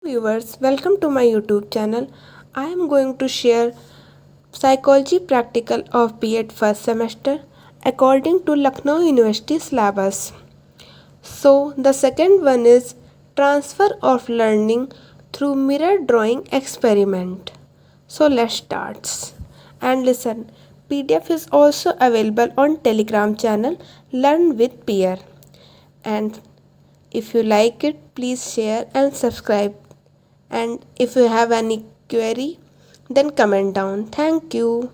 Viewers, welcome to my YouTube channel. I am going to share Psychology Practical of B.ed first semester according to Lucknow University syllabus. So, the second one is Transfer of Learning through Mirror Drawing Experiment. So, let's start. And listen, PDF is also available on Telegram channel Learn with Peer. And if you like it, please share and subscribe. And if you have any query, then comment down. Thank you.